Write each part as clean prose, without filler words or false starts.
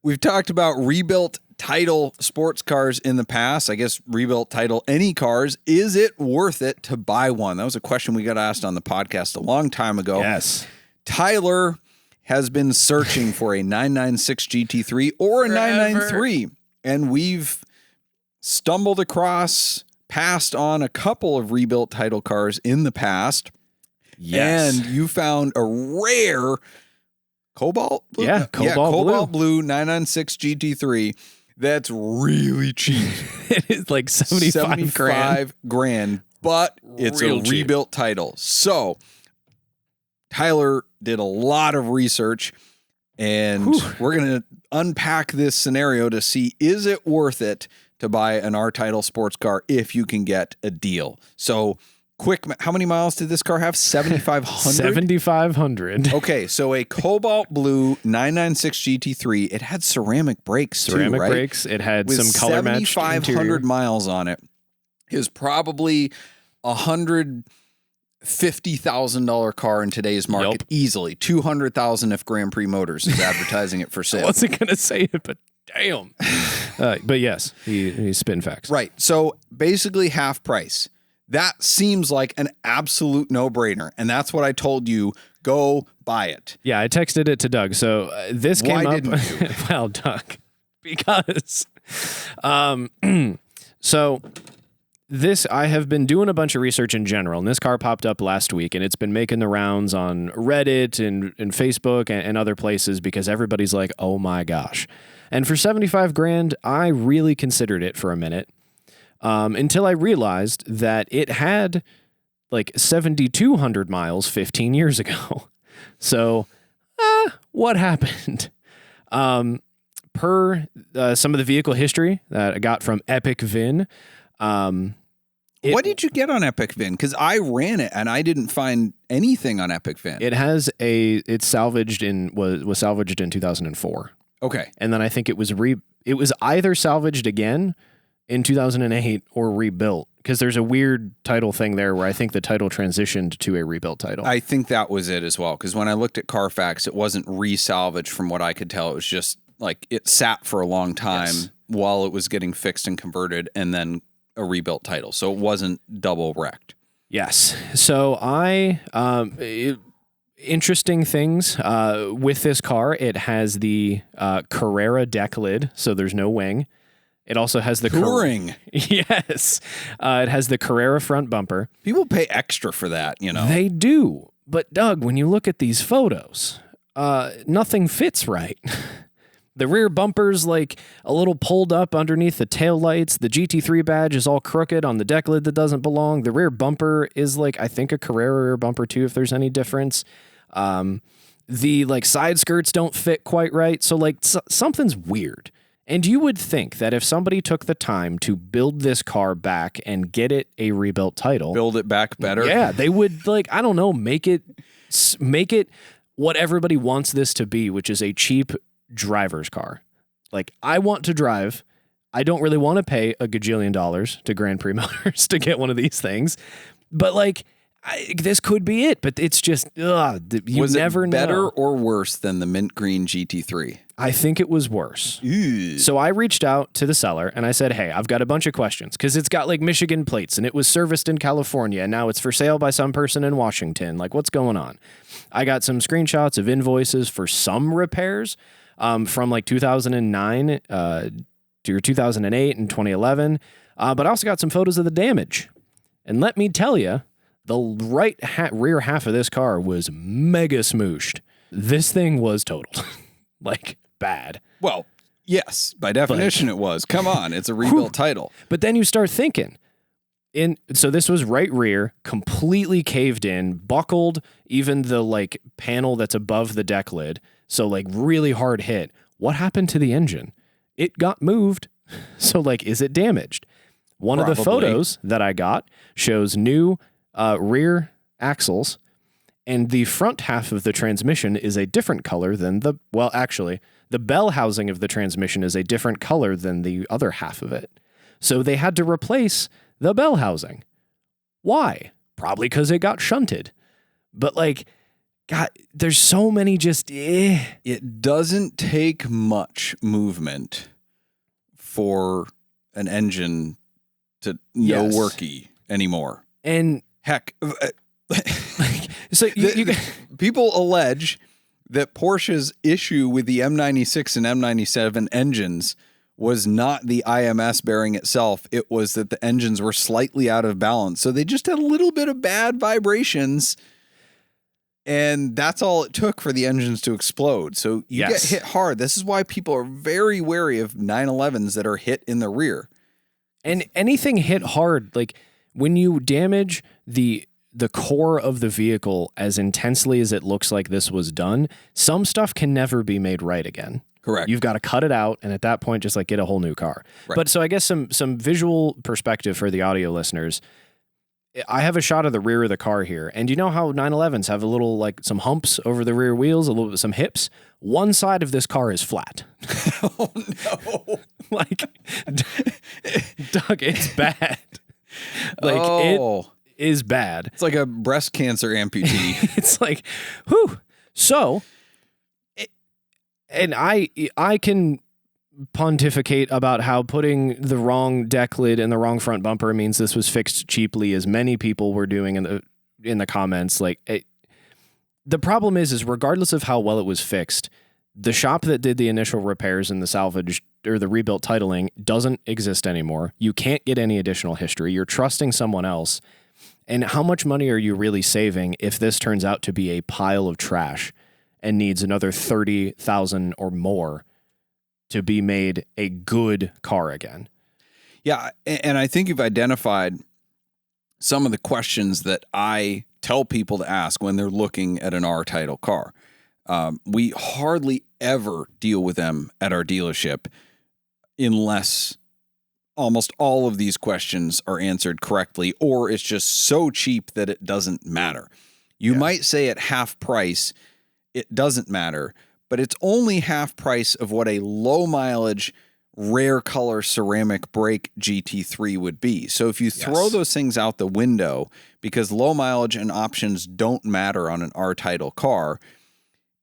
We've talked about rebuilt title sports cars in the past. I guess rebuilt title any cars. Is it worth it to buy one? That was a question we got asked on the podcast a long time ago. Yes. Tyler has been searching for a 996 GT3 or a 993, and we've stumbled passed on a couple of rebuilt title cars in the past. Yes. And you found a rare cobalt blue? Cobalt blue 996 GT3 that's really cheap. It is like 75 grand, but it's Real a cheap. rebuilt title. So Tyler did a lot of research, and we're going to unpack this scenario to see, is it worth it to buy an R-Title sports car if you can get a deal? So quick, how many miles did this car have? 7,500? 7,500. Okay, so a cobalt blue 996 GT3. It had ceramic brakes too, right? Brakes. It had With some color matched 7,500 miles on it. It was probably $150,000 car in today's market. Yep. Easily. $200,000 if Grand Prix Motors is advertising it for I sale. wasn't going to say it, but damn. But yes, he's spitting facts. Right. So basically half price. That seems like an absolute no-brainer. And that's what I told you. Go buy it. Yeah, I texted it to Doug. So this came up. Why didn't you? Well, Doug, because so this, I have been doing a bunch of research in general, and this car popped up last week, and it's been making the rounds on Reddit and Facebook and other places because everybody's like, oh my gosh. And for 75 grand, I really considered it for a minute. Until I realized that it had like 7,200 miles 15 years ago. So, what happened? Per some of the vehicle history that I got from Epic Vin. What did you get on Epic Vin? Because I ran it and I didn't find anything on Epic Vin. It's salvaged was salvaged in 2004. Okay. And then I think it was either salvaged again in 2008 or rebuilt, because there's a weird title thing there where I think the title transitioned to a rebuilt title. I think that was it as well, because when I looked at Carfax, it wasn't re-salvaged from what I could tell. It was just like it sat for a long time while it was getting fixed and converted, and then a rebuilt title. So it wasn't double wrecked. Yes. So interesting things with this car. It has the Carrera deck lid, so there's no wing. It also has the touring. Yes. It has the Carrera front bumper. People pay extra for that, you know. They do. But Doug, when you look at these photos, nothing fits right. The rear bumper's like a little pulled up underneath the taillights. The GT3 badge is all crooked on the deck lid that doesn't belong. The rear bumper is like, I think, a Carrera rear bumper too, if there's any difference. The like side skirts don't fit quite right. So like something's weird. And you would think that if somebody took the time to build this car back and get it a rebuilt title, build it back better. Yeah, they would, like, I don't know, make it what everybody wants this to be, which is a cheap driver's car. Like, I want to drive. I don't really want to pay $1 gajillion to Grand Prix Motors to get one of these things. But like, this could be it, but it's just, you never know. Better or worse than the mint green GT3? I think it was worse. Ew. So I reached out to the seller and I said, hey, I've got a bunch of questions because it's got like Michigan plates and it was serviced in California and now it's for sale by some person in Washington. Like, what's going on? I got some screenshots of invoices for some repairs from like 2009 to 2008 and 2011. But I also got some photos of the damage. And let me tell you, the rear half of this car was mega smooshed. This thing was totaled. Like, bad. Well, yes, by definition it was. Come on, it's a rebuilt title. But then you start thinking, so this was right rear, completely caved in, buckled, even the like panel that's above the deck lid. So like really hard hit. What happened to the engine? It got moved. So like, is it damaged? One of the photos that I got shows new rear axles, and the front half of the transmission is a different color than the bell housing of the transmission is a different color than the other half of it. So they had to replace the bell housing. Why? Probably because it got shunted. But like, God, there's so many just It doesn't take much movement for an engine to no worky anymore. And heck, so people allege that Porsche's issue with the M96 and M97 engines was not the IMS bearing itself. It was that the engines were slightly out of balance. So they just had a little bit of bad vibrations, and that's all it took for the engines to explode. So you get hit hard. This is why people are very wary of 911s that are hit in the rear. And anything hit hard, like when you damage the core of the vehicle as intensely as it looks like this was done, some stuff can never be made right again. Correct. You've got to cut it out, and at that point, just like get a whole new car. Right. But so I guess some visual perspective for the audio listeners. I have a shot of the rear of the car here, and you know how 911s have a little, like, some humps over the rear wheels, a little bit, some hips? One side of this car is flat. Oh, no. Like, Doug, it's bad. Like, it is bad. It's like a breast cancer amputee. It's like, whew. So, and I can pontificate about how putting the wrong deck lid and the wrong front bumper means this was fixed cheaply, as many people were doing in the comments. Like, the problem is regardless of how well it was fixed, the shop that did the initial repairs and the salvage or the rebuilt titling doesn't exist anymore. You can't get any additional history. You're trusting someone else. And how much money are you really saving if this turns out to be a pile of trash and needs another $30,000 or more to be made a good car again? Yeah, and I think you've identified some of the questions that I tell people to ask when they're looking at an R-Title car. We hardly ever deal with them at our dealership unless almost all of these questions are answered correctly, or it's just so cheap that it doesn't matter. You might say at half price, it doesn't matter, but it's only half price of what a low mileage, rare color ceramic brake GT3 would be. So if you throw those things out the window because low mileage and options don't matter on an R-Title car,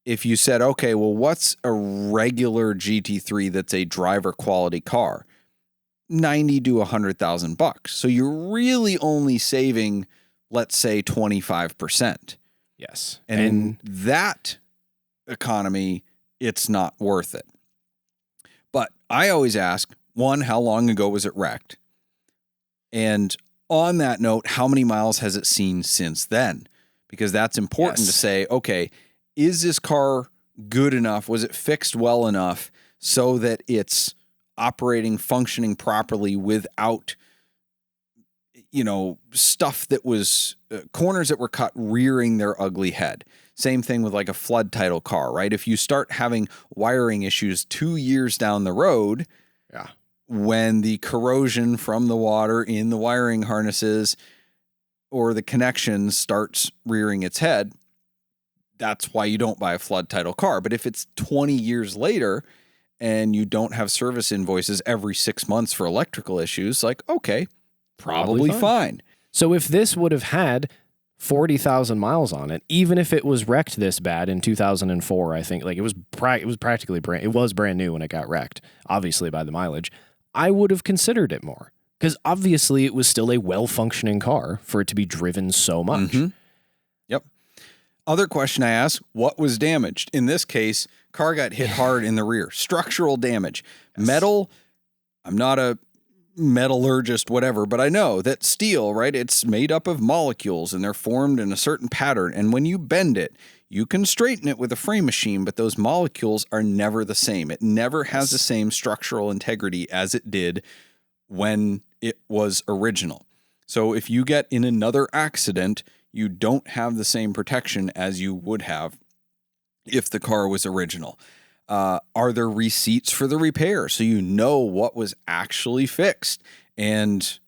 if you said, okay, well, what's a regular GT3 that's a driver quality car? $90,000 to $100,000. So you're really only saving, let's say, 25%. Yes. And in that economy, it's not worth it. But I always ask, one, how long ago was it wrecked? And on that note, how many miles has it seen since then? Because that's important to say, okay, is this car good enough? Was it fixed well enough so that it's operating, functioning properly without, stuff that was corners that were cut rearing their ugly head? Same thing with like a flood title car, right? If you start having wiring issues 2 years down the road, when the corrosion from the water in the wiring harnesses or the connections starts rearing its head, that's why you don't buy a flood title car. But if it's 20 years later and you don't have service invoices every 6 months for electrical issues, like, okay, probably fine. So if this would have had 40,000 miles on it, even if it was wrecked this bad in 2004, I think, like it was practically brand new when it got wrecked, obviously by the mileage, I would have considered it more, because obviously it was still a well-functioning car for it to be driven so much. Mm-hmm. Yep. Other question I asked, what was damaged? In this case, car got hit hard in the rear. Structural damage. Metal, I'm not a metallurgist, whatever, but I know that steel, right? It's made up of molecules and they're formed in a certain pattern. And when you bend it, you can straighten it with a frame machine, but those molecules are never the same. It never has the same structural integrity as it did when it was original. So if you get in another accident, you don't have the same protection as you would have if the car was original. Are there receipts for the repair so you know what was actually fixed and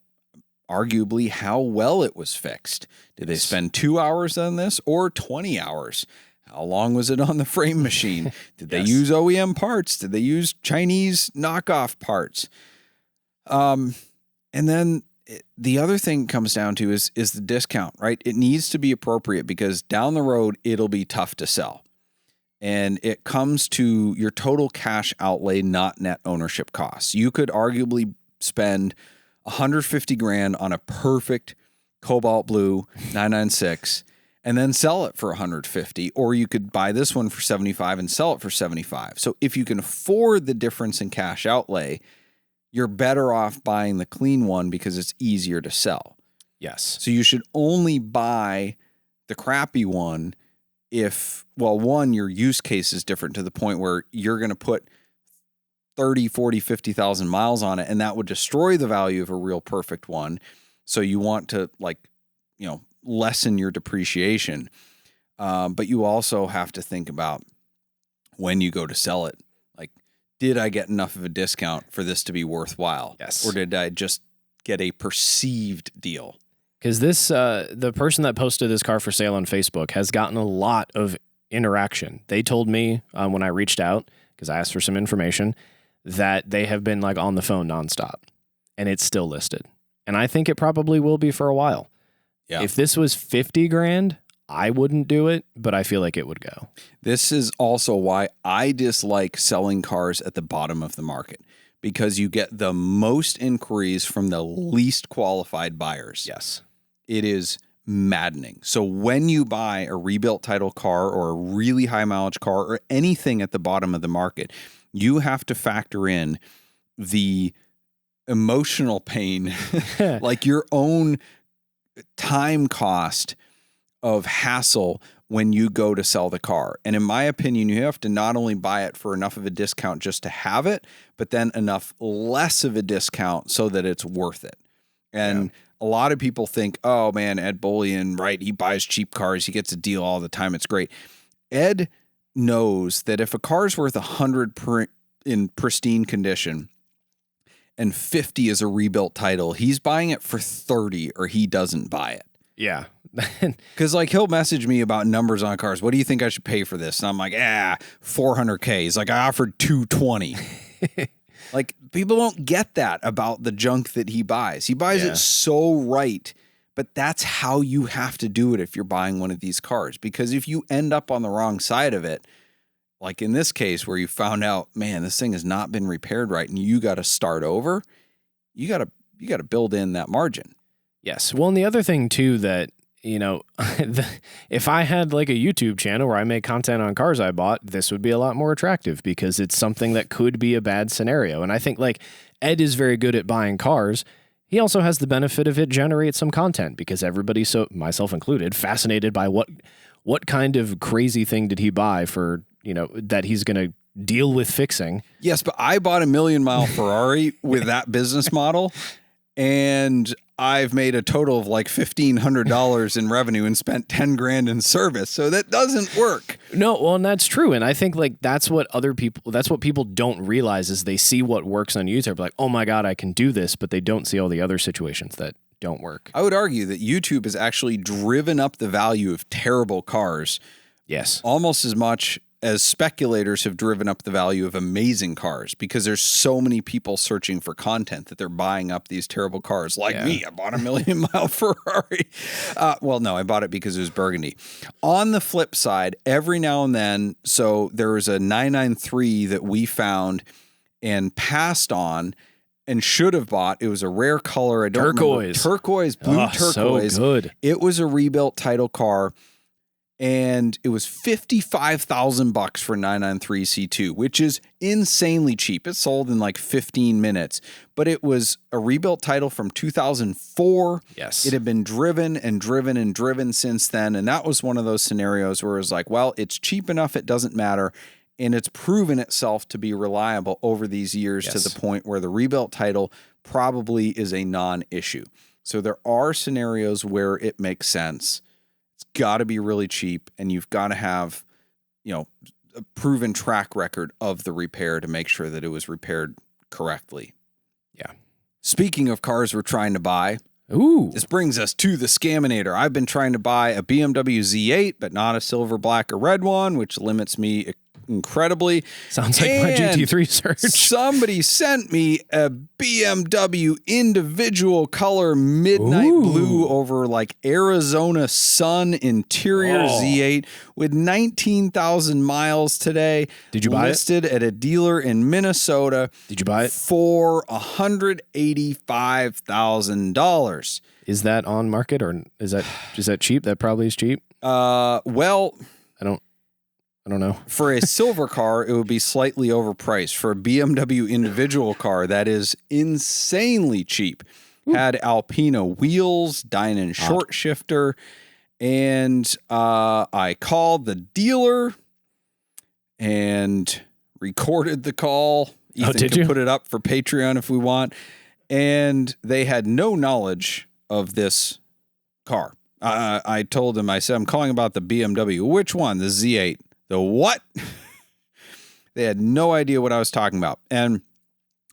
arguably how well it was fixed? Did they spend 2 hours on this or 20 hours? How long was it on the frame machine? Did they use OEM parts? Did they use Chinese knockoff parts? And then the other thing comes down to is the discount, right? It needs to be appropriate because down the road, it'll be tough to sell. And it comes to your total cash outlay, not net ownership costs. You could arguably spend $150,000 on a perfect cobalt blue 996 and then sell it for 150, or you could buy this one for 75 and sell it for 75. So if you can afford the difference in cash outlay, you're better off buying the clean one because it's easier to sell. Yes. So you should only buy the crappy one if, well, one, your use case is different to the point where you're going to put 30, 40, 50,000 miles on it, and that would destroy the value of a real perfect one. So you want to, like, you know, lessen your depreciation. But you also have to think about when you go to sell it, like, did I get enough of a discount for this to be worthwhile? Yes. Or did I just get a perceived deal? Because this, the person that posted this car for sale on Facebook has gotten a lot of interaction. They told me when I reached out, because I asked for some information, that they have been like on the phone nonstop, and it's still listed. And I think it probably will be for a while. Yeah. If this was $50,000, I wouldn't do it, but I feel like it would go. This is also why I dislike selling cars at the bottom of the market, because you get the most inquiries from the least qualified buyers. Yes. It is maddening. So when you buy a rebuilt title car or a really high mileage car or anything at the bottom of the market, you have to factor in the emotional pain, like your own time cost of hassle when you go to sell the car. And in my opinion, you have to not only buy it for enough of a discount just to have it, but then enough less of a discount so that it's worth it. And a lot of people think, oh man, Ed Bullion, right? He buys cheap cars. He gets a deal all the time. It's great. Ed knows that if a car's worth 100 in pristine condition and 50 is a rebuilt title, he's buying it for 30 or he doesn't buy it. Yeah. Because like he'll message me about numbers on cars. What do you think I should pay for this? And I'm like, $400K. He's like, I offered 220. Like, people don't get that about the junk that he buys. He buys it so right, but that's how you have to do it if you're buying one of these cars. Because if you end up on the wrong side of it, like in this case where you found out, man, this thing has not been repaired right, and you got to start over, you got to build in that margin. Yes. Well, and the other thing too that, you know, if I had like a YouTube channel where I make content on cars I bought, this would be a lot more attractive because it's something that could be a bad scenario. And I think like Ed is very good at buying cars. He also has the benefit of it generates some content because everybody's, so myself included, fascinated by what kind of crazy thing did he buy for, you know, that he's going to deal with fixing. Yes, but I bought a 1,000,000-mile Ferrari with that business model, and I've made a total of like $1,500 in revenue and spent $10,000 in service. So that doesn't work. No, well, and that's true. And I think like that's what people don't realize is they see what works on YouTube, like, oh my God, I can do this, but they don't see all the other situations that don't work. I would argue that YouTube has actually driven up the value of terrible cars. Yes. Almost as much as speculators have driven up the value of amazing cars, because there's so many people searching for content that they're buying up these terrible cars. Like me, I bought a 1,000,000-mile Ferrari. Well, no, I bought it because it was burgundy. On the flip side, every now and then, so there was a 993 that we found and passed on and should have bought. It was a rare color. I don't remember. Turquoise, blue turquoise. So good. It was a rebuilt title car. And it was $55,000 for 993 C2, which is insanely cheap. It sold in like 15 minutes, but it was a rebuilt title from 2004. Yes. It had been driven and driven and driven since then. And that was one of those scenarios where it was like, well, it's cheap enough, it doesn't matter. And it's proven itself to be reliable over these years to the point where the rebuilt title probably is a non-issue. So there are scenarios where it makes sense. It's got to be really cheap, and you've got to have, you know, a proven track record of the repair to make sure that it was repaired correctly. Yeah. Speaking of cars we're trying to buy, this brings us to the Scaminator. I've been trying to buy a BMW Z8, but not a silver, black, or red one, which limits me incredibly. Sounds like my GT3 search. Somebody sent me a BMW individual color midnight blue over like Arizona sun interior Z8 with 19,000 miles today. Did you buy listed at a dealer in Minnesota. Did you buy it? For $185,000. Is that on market or is that cheap? That probably is cheap. Well, I don't know. For a silver car, it would be slightly overpriced. For a BMW individual car, that is insanely cheap. Had Alpina wheels, Dynon short shifter, and I called the dealer and recorded the call. Ethan can put it up for Patreon if we want. And they had no knowledge of this car. I told them, I said, I'm calling about the BMW. Which one? The Z8. The what? They had no idea what I was talking about. And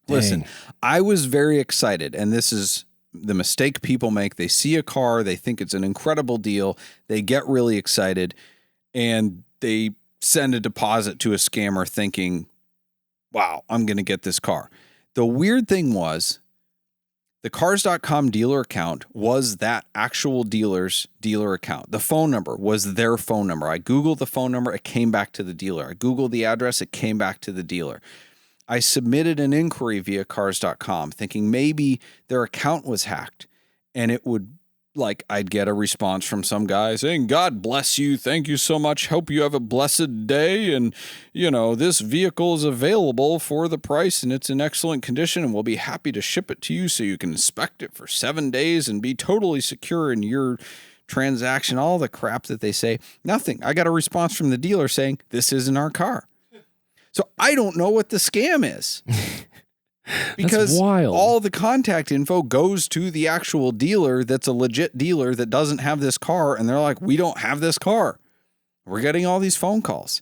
listen, I was very excited. And this is the mistake people make. They see a car, they think it's an incredible deal. They get really excited and they send a deposit to a scammer thinking, wow, I'm going to get this car. The weird thing was the Cars.com dealer account was that actual dealer's dealer account. The phone number was their phone number. I Googled the phone number. It came back to the dealer. I Googled the address. It came back to the dealer. I submitted an inquiry via Cars.com thinking maybe their account was hacked and it would, like, I'd get a response from some guy saying, God bless you. Thank you so much. Hope you have a blessed day. And, you know, this vehicle is available for the price and it's in excellent condition and we'll be happy to ship it to you so you can inspect it for 7 days and be totally secure in your transaction. All the crap that they say. Nothing. I got a response from the dealer saying, this isn't our car. So I don't know what the scam is. Because all the contact info goes to the actual dealer that's a legit dealer that doesn't have this car. And they're like, we don't have this car. We're getting all these phone calls.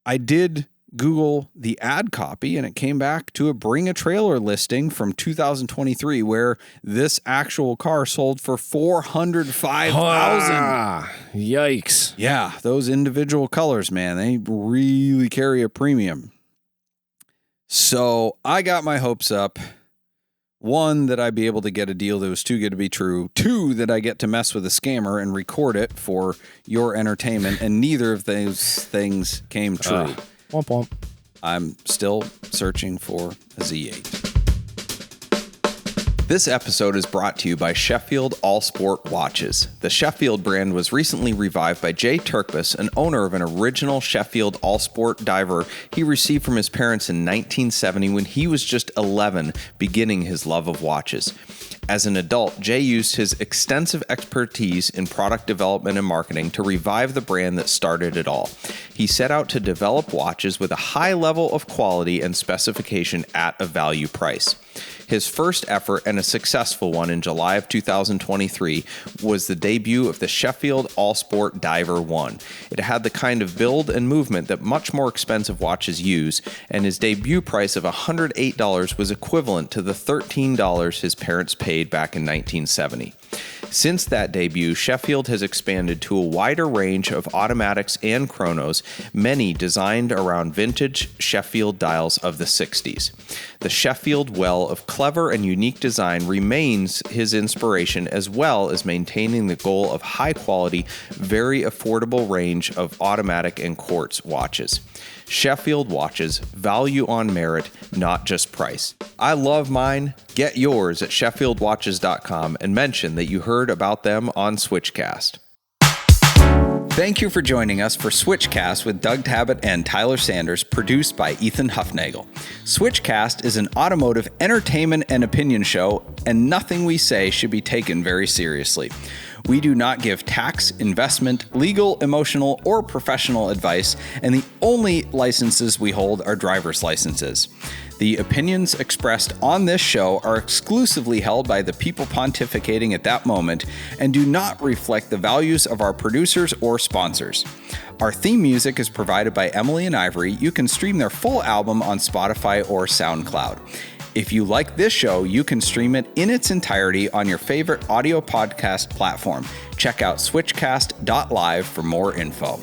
I did Google the ad copy and it came back to a Bring a Trailer listing from 2023 where this actual car sold for $405,000. Yikes. Yeah, those individual colors, man, they really carry a premium. So I got my hopes up. One, that I'd be able to get a deal that was too good to be true. Two, that I get to mess with a scammer and record it for your entertainment. And neither of those things came true. Womp womp. I'm still searching for a Z8. This episode is brought to you by Sheffield All Sport Watches. The Sheffield brand was recently revived by Jay Turkbus, an owner of an original Sheffield All Sport diver he received from his parents in 1970 when he was just 11, beginning his love of watches. As an adult, Jay used his extensive expertise in product development and marketing to revive the brand that started it all. He set out to develop watches with a high level of quality and specification at a value price. His first effort, and a successful one in July of 2023, was the debut of the Sheffield All Sport Diver 1. It had the kind of build and movement that much more expensive watches use, and his debut price of $108 was equivalent to the $13 his parents paid back in 1970. Since that debut, Sheffield has expanded to a wider range of automatics and chronos, many designed around vintage Sheffield dials of the 60s. The Sheffield well of clever and unique design remains his inspiration, as well as maintaining the goal of high-quality, very affordable range of automatic and quartz watches. Sheffield watches, value on merit, not just price. I love mine. Get yours at SheffieldWatches.com and mention that you heard about them on Switchcast. Thank you for joining us for Switchcast with Doug Tabbitt and Tyler Sanders, produced by Ethan Huffnagel. Switchcast is an automotive entertainment and opinion show, and nothing we say should be taken very seriously. We do not give tax, investment, legal, emotional, or professional advice, and the only licenses we hold are driver's licenses. The opinions expressed on this show are exclusively held by the people pontificating at that moment and do not reflect the values of our producers or sponsors. Our theme music is provided by Emily and Ivory. You can stream their full album on Spotify or SoundCloud. If you like this show, you can stream it in its entirety on your favorite audio podcast platform. Check out switchcast.live for more info.